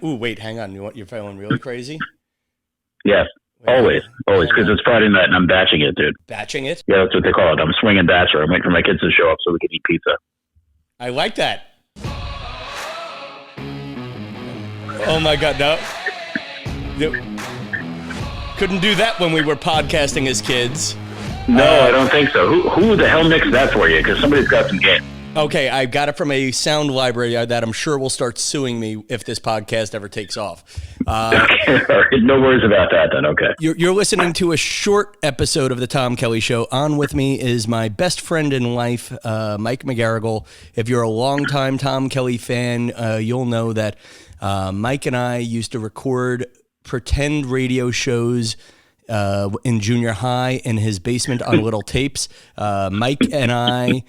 Ooh, wait, hang on. You're feeling really crazy? Yes. Always, because it's Friday night and I'm batching it, dude. Batching it? Yeah, that's what they call it. I'm swinging batcher. I'm waiting for my kids to show up so we can eat pizza. I like that. Oh my God, no. Couldn't do that when we were podcasting as kids. No, I don't think so. Who the hell mixed that for you? Because somebody's got some game. Okay, I got it from a sound library that I'm sure will start suing me if this podcast ever takes off. Okay, no worries about that then, okay. You're listening to a short episode of The Tom Kelly Show. On with me is my best friend in life, Mike McGarrigle. If you're a longtime Tom Kelly fan, you'll know that Mike and I used to record pretend radio shows in junior high in his basement on little tapes. Mike and I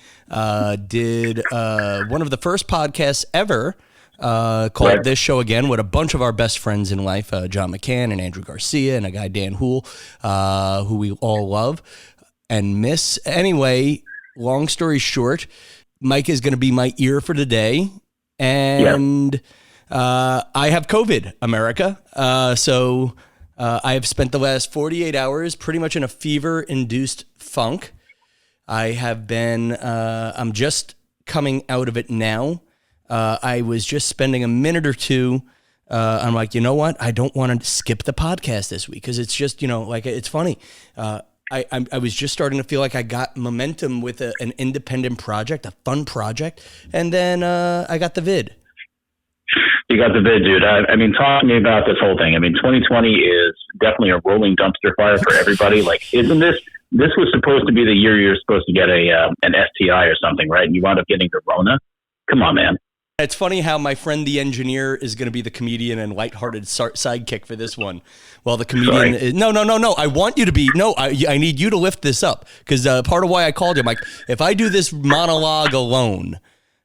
did one of the first podcasts ever called This Show Again with a bunch of our best friends in life, John McCann and Andrew Garcia and a guy, Dan Hool, who we all love and miss. Anyway, long story short, Mike is going to be my ear for today. And I have COVID, America. So I have spent the last 48 hours pretty much in a fever-induced funk. I have been, I'm just coming out of it now. I was just spending a minute or two. I'm like, you know what? I don't want to skip the podcast this week because it's just, like it's funny. I was just starting to feel like I got momentum with an independent project, a fun project. And then I got the vid. You got the vid, dude. I mean, talk to me about this whole thing. I mean, 2020 is definitely a rolling dumpster fire for everybody. Like, isn't this was supposed to be the year you're supposed to get an STI or something, right? And you wound up getting the Rona. Come on, man. It's funny how my friend the engineer is going to be the comedian and lighthearted sidekick for this one. Well, the comedian is, no. I want you to be, I need you to lift this up because part of why I called you, Mike, if I do this monologue alone,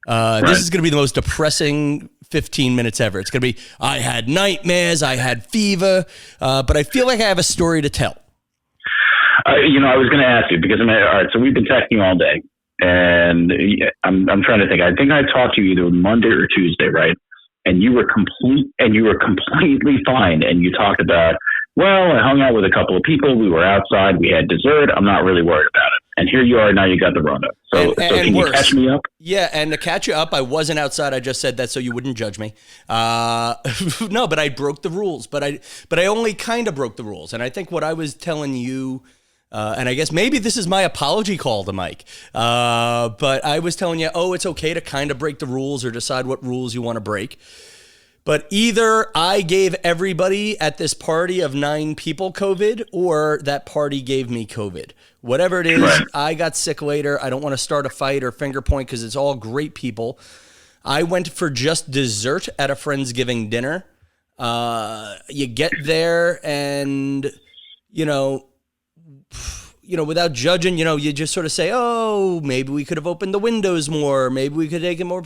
this is going to be the most depressing 15 minutes ever. It's going to be, I had nightmares, I had fever, but I feel like I have a story to tell. I was going to ask you because all right, so we've been texting all day and I'm trying to think. I think I talked to you either Monday or Tuesday, right? And you were completely fine. And you talked about, well, I hung out with a couple of people. We were outside. We had dessert. I'm not really worried about it. And here you are. Now you got the Rona. So can you catch me up? Yeah. And to catch you up, I wasn't outside. I just said that so you wouldn't judge me. No, but I broke the rules. But I only kind of broke the rules. And I think what I was telling you, and I guess maybe this is my apology call to Mike. But I was telling you, it's okay to kind of break the rules or decide what rules you want to break. But either I gave everybody at this party of 9 people COVID or that party gave me COVID. Whatever it is, I got sick later. I don't want to start a fight or finger point because it's all great people. I went for just dessert at a Friendsgiving dinner. You get there and, without judging, you just sort of say, maybe we could have opened the windows more. Maybe we could take it more,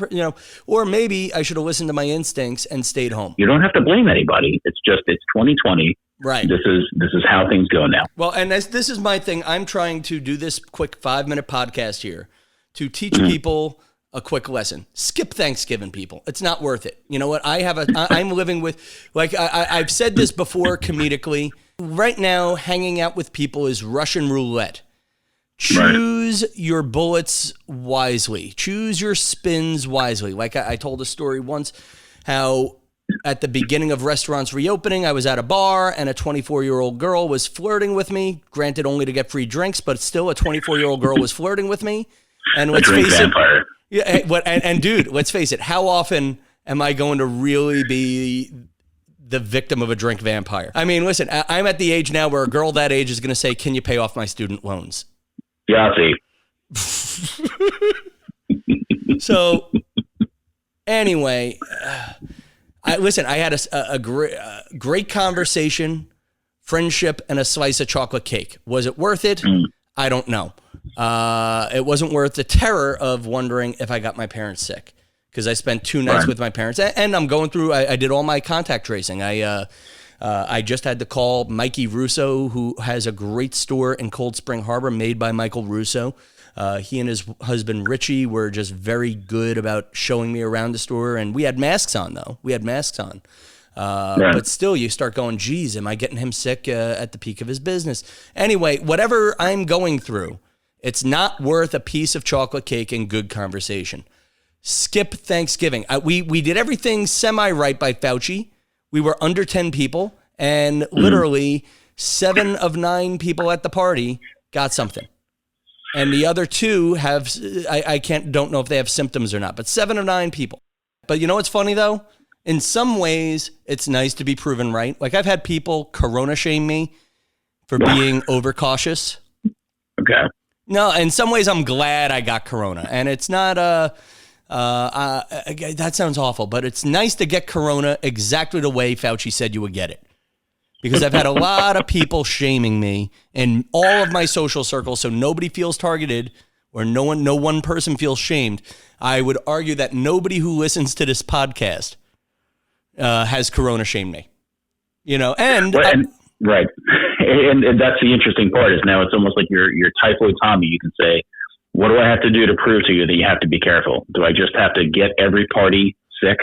or maybe I should have listened to my instincts and stayed home. You don't have to blame anybody. It's 2020. Right. This is how things go now. Well, and this is my thing. I'm trying to do this quick 5-minute podcast here to teach people a quick lesson. Skip Thanksgiving, people. It's not worth it. You know what? I'm living with, like, I've said this before comedically. Right now, hanging out with people is Russian roulette. Choose your bullets wisely. Choose your spins wisely. Like I told a story once how at the beginning of restaurants reopening, I was at a bar and a 24-year-old girl was flirting with me, granted only to get free drinks, but still a 24-year-old girl was flirting with me. And let's face it. Yeah, and dude, let's face it. How often am I going to really be the victim of a drink vampire? I mean, listen, I'm at the age now where a girl that age is going to say, can you pay off my student loans? Yeah, see. So anyway, I had a great conversation, friendship, and a slice of chocolate cake. Was it worth it? I don't know. It wasn't worth the terror of wondering if I got my parents sick. Because I spent 2 nights with my parents, and I'm going through. I did all my contact tracing. I just had to call Mikey Russo, who has a great store in Cold Spring Harbor, made by Michael Russo. He and his husband Richie were just very good about showing me around the store, and we had masks on though. We had masks on. Right. But still, you start going, geez, am I getting him sick at the peak of his business? Anyway, whatever I'm going through, it's not worth a piece of chocolate cake and good conversation. Skip Thanksgiving. We did everything semi-right by Fauci. We were under 10 people, and literally 7 of 9 people at the party got something. And the other 2 have, don't know if they have symptoms or not, but 7 of 9 people. But you know what's funny though? In some ways, it's nice to be proven right. Like I've had people corona shame me for being overcautious. Okay. No, in some ways, I'm glad I got corona, and it's not that sounds awful, but it's nice to get corona exactly the way Fauci said you would get it. Because I've had a lot of people shaming me in all of my social circles, so nobody feels targeted or no one person feels shamed. I would argue that nobody who listens to this podcast has corona shamed me. You know, right. And that's the interesting part is now it's almost like you're typhoid Tommy. You can say, what do I have to do to prove to you that you have to be careful? Do I just have to get every party sick?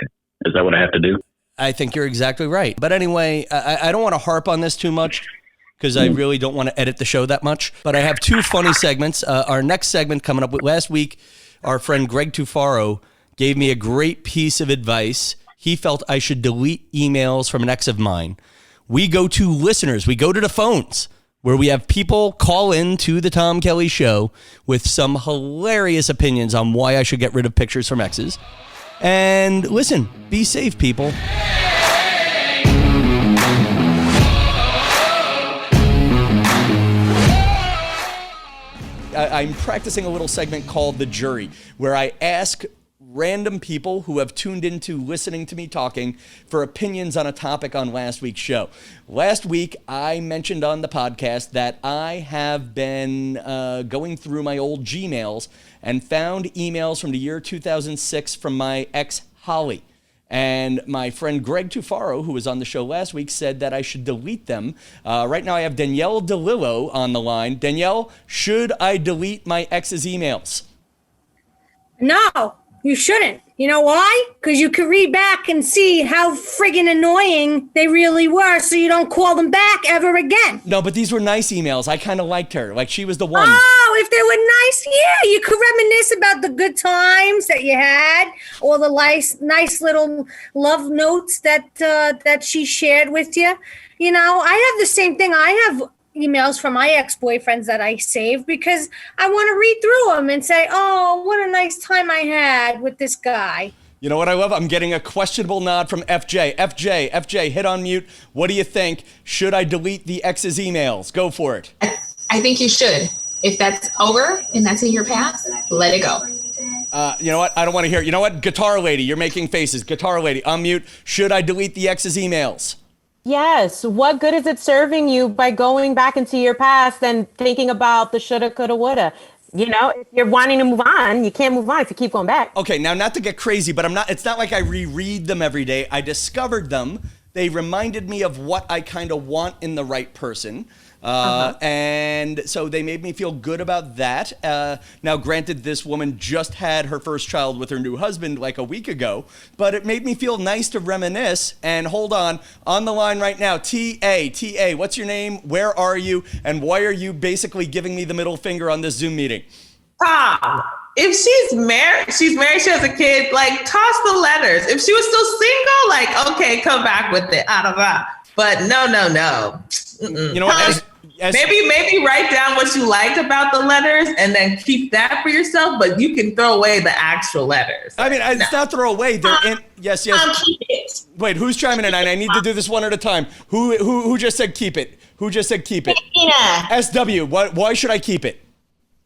Is that what I have to do? I think you're exactly right. But anyway, I don't want to harp on this too much because I really don't want to edit the show that much. But I have 2 funny segments. Our next segment coming up, last week, our friend Greg Tufaro gave me a great piece of advice. He felt I should delete emails from an ex of mine. We go to listeners. We go to the phones where we have people call in to the Tom Kelly Show with some hilarious opinions on why I should get rid of pictures from exes. And listen, be safe, people. I'm practicing a little segment called The Jury, where I ask random people who have tuned into listening to me talking for opinions on a topic on last week's show. Last week, I mentioned on the podcast that I have been going through my old Gmails and found emails from the year 2006 from my ex, Holly. And my friend Greg Tufaro, who was on the show last week, said that I should delete them. Right now, I have Danielle DeLillo on the line. Danielle, should I delete my ex's emails? No. You shouldn't. You know why? Because you can read back and see how friggin' annoying they really were, so you don't call them back ever again. No, but these were nice emails. I kind of liked her. Like, she was the one. Oh, if they were nice, yeah. You could reminisce about the good times that you had, or the nice little love notes that she shared with you. You know, I have the same thing. I have emails from my ex-boyfriends that I saved because I want to read through them and say, oh, what a nice time I had with this guy. You know what I love? I'm getting a questionable nod from FJ. FJ, hit on mute. What do you think? Should I delete the ex's emails? Go for it. I think you should. If that's over and that's in your past, let it go. You know what? I don't want to hear it. You know what? Guitar lady, you're making faces. Guitar lady, unmute. Should I delete the ex's emails? Yes. What good is it serving you by going back into your past and thinking about the shoulda, coulda, woulda? You know, if you're wanting to move on, you can't move on if you keep going back. Okay, now not to get crazy, but it's not like I reread them every day. I discovered them. They reminded me of what I kind of want in the right person. And so they made me feel good about that. Now, granted, this woman just had her first child with her new husband like a week ago, but it made me feel nice to reminisce. And hold on the line right now, TA, what's your name? Where are you? And why are you basically giving me the middle finger on this Zoom meeting? Tom, if she's married, she has a kid, like, toss the letters. If she was still single, like, okay, come back with it. I don't know. But no. Mm-mm. You know what? Maybe write down what you liked about the letters and then keep that for yourself, but you can throw away the actual letters. I mean, it's not throw away. They're in. Yes. Keep it. Wait, who's chiming in? I need to do this one at a time. Who just said keep it? Who just said keep it? Tina. SW. Why should I keep it?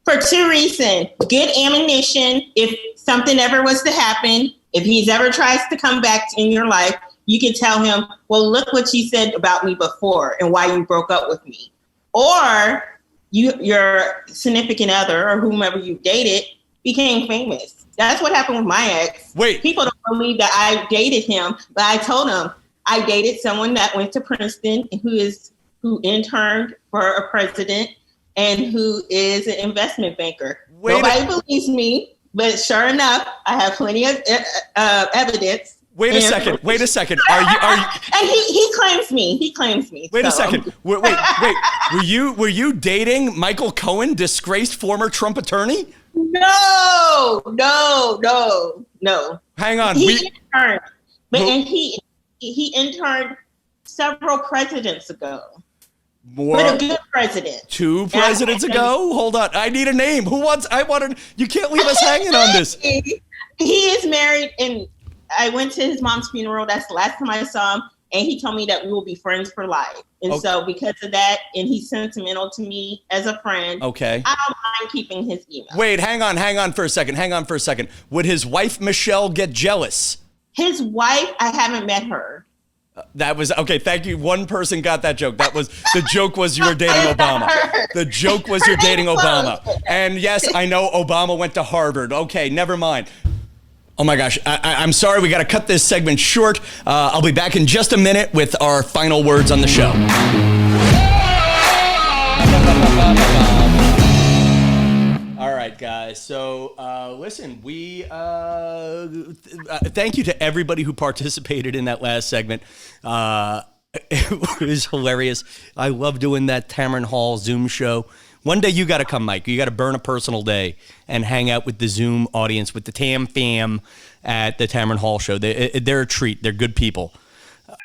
For 2 reasons. Good ammunition. If something ever was to happen, if he's ever tries to come back in your life, you can tell him, well, look what you said about me before and why you broke up with me. Or your significant other or whomever you dated became famous. That's what happened with my ex. Wait. People don't believe that I dated him, but I told them I dated someone that went to Princeton and who interned for a president and who is an investment banker. Nobody believes me, but sure enough, I have plenty of evidence Wait a second. Are you? And he claims me. He claims me. Wait a second. Wait. Were you dating Michael Cohen, disgraced former Trump attorney? No. Hang on. He interned, and he interned several presidents ago. But a good president. 2 presidents ago? Hold on. I need a name. You can't leave us hanging on this. He is married, and I went to his mom's funeral. That's the last time I saw him. And he told me that we will be friends for life. And so because of that, and he's sentimental to me as a friend. Okay. I don't mind keeping his email. Wait, hang on for a second. Would his wife, Michelle, get jealous? His wife, I haven't met her. That was okay. Thank you. One person got that joke. The joke was you were dating Obama. The joke was you're dating Obama. And yes, I know Obama went to Harvard. Okay, never mind. Oh my gosh. I'm sorry. We got to cut this segment short. I'll be back in just a minute with our final words on the show. All right, guys. So listen, we thank you to everybody who participated in that last segment. It was hilarious. I love doing that Tamron Hall Zoom show. One day you got to come, Mike. You got to burn a personal day and hang out with the Zoom audience, with the Tam fam at the Tamron Hall show. They're a treat. They're good people.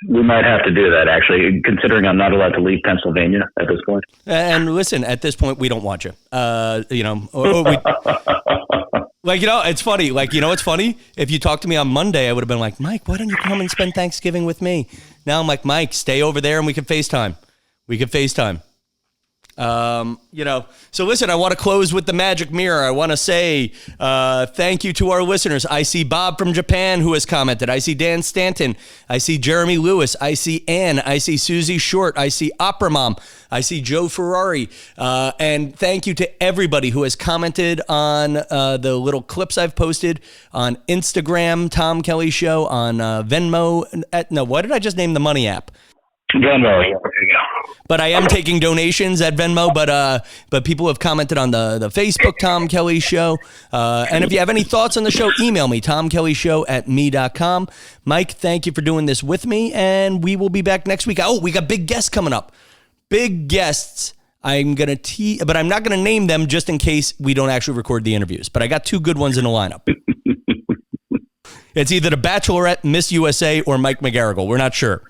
We might have to do that, actually, considering I'm not allowed to leave Pennsylvania at this point. And listen, at this point, we don't want you. It's funny. It's funny. If you talked to me on Monday, I would have been like, Mike, why don't you come and spend Thanksgiving with me? Now I'm like, Mike, stay over there and we can FaceTime. So listen, I want to close with the magic mirror. I want to say thank you to our listeners. I see Bob from Japan who has commented. I see Dan Stanton. I see Jeremy Lewis. I see Ann. I see Susie Short. I see Opera Mom. I see Joe Ferrari. And thank you to everybody who has commented on the little clips I've posted on Instagram, Tom Kelly Show, on Venmo. What did I just name the money app? Venmo, yeah, there you go. But I am taking donations at Venmo, but people have commented on the Facebook Tom Kelly Show. And if you have any thoughts on the show, email me, tomkellyshow@me.com. Mike, thank you for doing this with me, and we will be back next week. Oh, we got big guests coming up. Big guests. I'm going to but I'm not going to name them just in case we don't actually record the interviews. But I got 2 good ones in the lineup. It's either the Bachelorette, Miss USA, or Mike McGarrigle. We're not sure.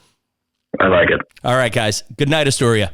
I like it. All right, guys. Good night, Astoria.